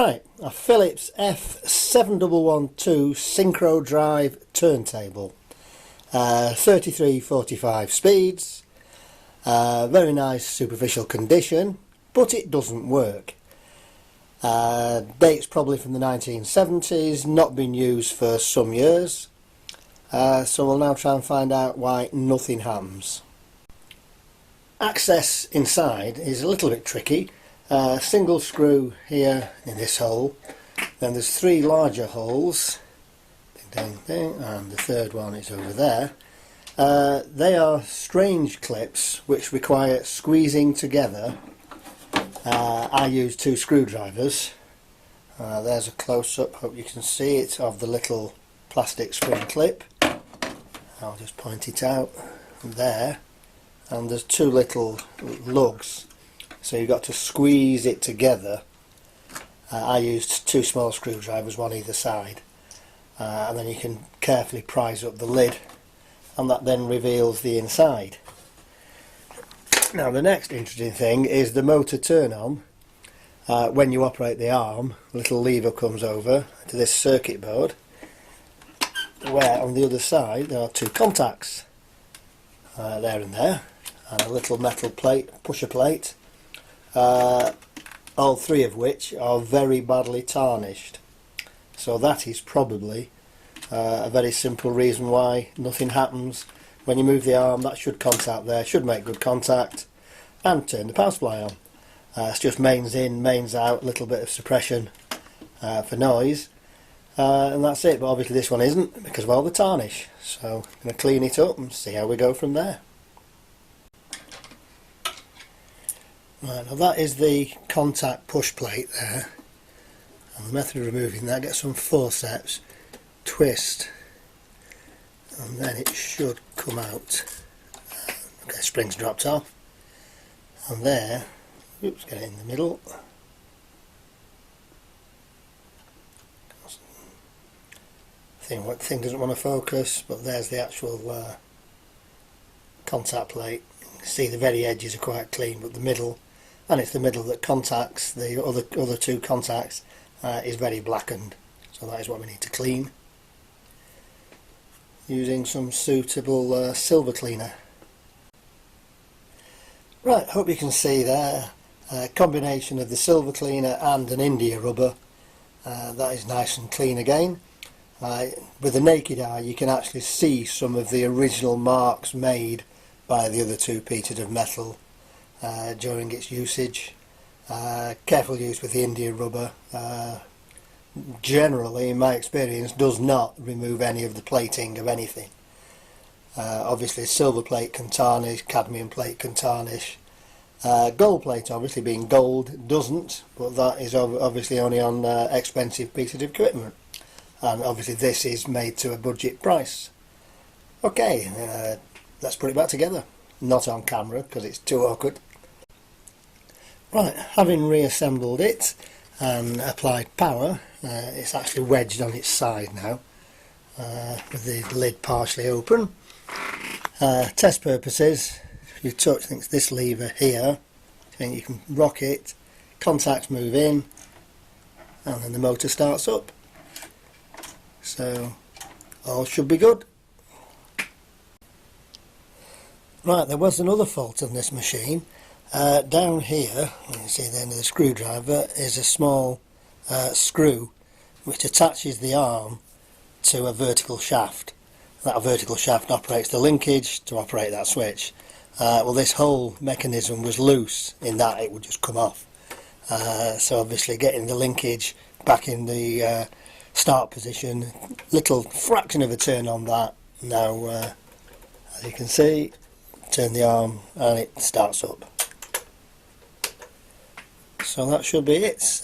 Right, a Philips F7112 synchro drive turntable, 3345 speeds, very nice superficial condition, but it doesn't work. Dates probably from the 1970s, not been used for some years, so we'll now try and find out why nothing happens. Access inside is a little bit tricky. Single screw here in this hole, then there's three larger holes, and the third one is over there. They are strange clips which require squeezing together. I use two screwdrivers. There's a close-up, hope you can see it, of the little plastic spring clip. I'll just point it out there, and there's two little lugs. So you've got to squeeze it together. I used two small screwdrivers, one either side, and then you can carefully prise up the lid, and that then reveals the inside. Now the next interesting thing is the motor turn on. When you operate the arm, a little lever comes over to this circuit board, where on the other side there are two contacts, there and there, and a little metal plate, pusher plate. All three of which are very badly tarnished, so that is probably a very simple reason why nothing happens. When you move the arm, that should contact there, should make good contact, and turn the power supply on. It's just mains in, mains out, a little bit of suppression for noise, and that's it. But obviously this one isn't, because of all the tarnish, so I'm going to clean it up and see how we go from there. Right, now that is the contact push plate there, and the method of removing that, get some forceps, twist, and then it should come out. Okay, spring's dropped off, and there, oops, get it in the middle. Thing doesn't want to focus, but there's the actual contact plate. You can see the very edges are quite clean, but the middle, and it's the middle that contacts the other two contacts, is very blackened, so that is what we need to clean using some suitable silver cleaner. Right, hope you can see there, a combination of the silver cleaner and an India rubber. That is nice and clean again. With the naked eye you can actually see some of the original marks made by the other two pieces of metal during its usage. Careful use with the India rubber, generally in my experience does not remove any of the plating of anything. Obviously silver plate can tarnish, cadmium plate can tarnish, gold plate obviously being gold doesn't, but that is obviously only on expensive pieces of equipment, and obviously this is made to a budget price. Okay, let's put it back together, not on camera because it's too awkward. Right, having reassembled it and applied power, it's actually wedged on its side now, with the lid partially open. Test purposes, if you touch, I think it's this lever here, then you can rock it, contacts move in, and then the motor starts up. So all should be good. Right, there was another fault on this machine. Down here, you can see the end of the screwdriver, is a small screw which attaches the arm to a vertical shaft. That vertical shaft operates the linkage to operate that switch. Well, this whole mechanism was loose in that it would just come off. So obviously getting the linkage back in the start position, little fraction of a turn on that. Now, as you can see, turn the arm and it starts up. So that should be it.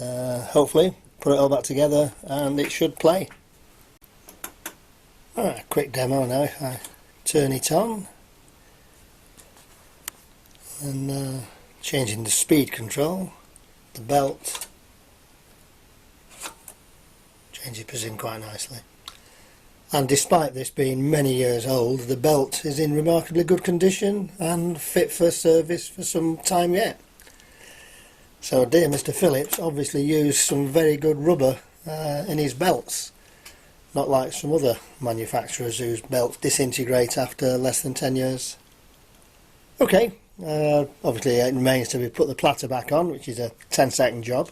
Hopefully put it all back together and it should play. Alright, quick demo now. If I turn it on and changing the speed control, the belt changes position quite nicely, and despite this being many years old, the belt is in remarkably good condition and fit for service for some time yet. So dear Mr. Phillips obviously used some very good rubber in his belts, not like some other manufacturers whose belts disintegrate after less than 10 years. Okay, obviously it remains to be put the platter back on, which is a 10-second job,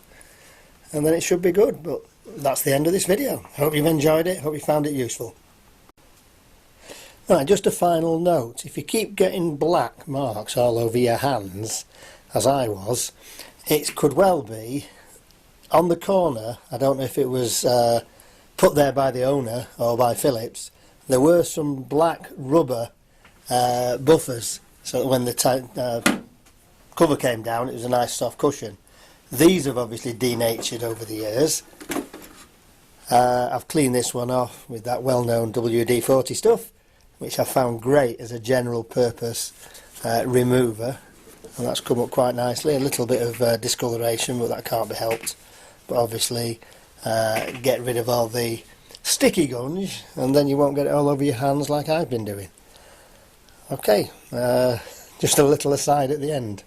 and then it should be good. But that's the end of this video. Hope you've enjoyed it, hope you found it useful. Right, just a final note, if you keep getting black marks all over your hands, as I was, it could well be on the corner. I don't know if it was put there by the owner or by Phillips. There were some black rubber buffers, so that when the cover came down it was a nice soft cushion. These have obviously denatured over the years. I've cleaned this one off with that well-known WD-40 stuff, which I found great as a general purpose remover, and that's come up quite nicely. A little bit of discoloration, but that can't be helped. But obviously get rid of all the sticky gunge, and then you won't get it all over your hands like I've been doing. Okay, just a little aside at the end.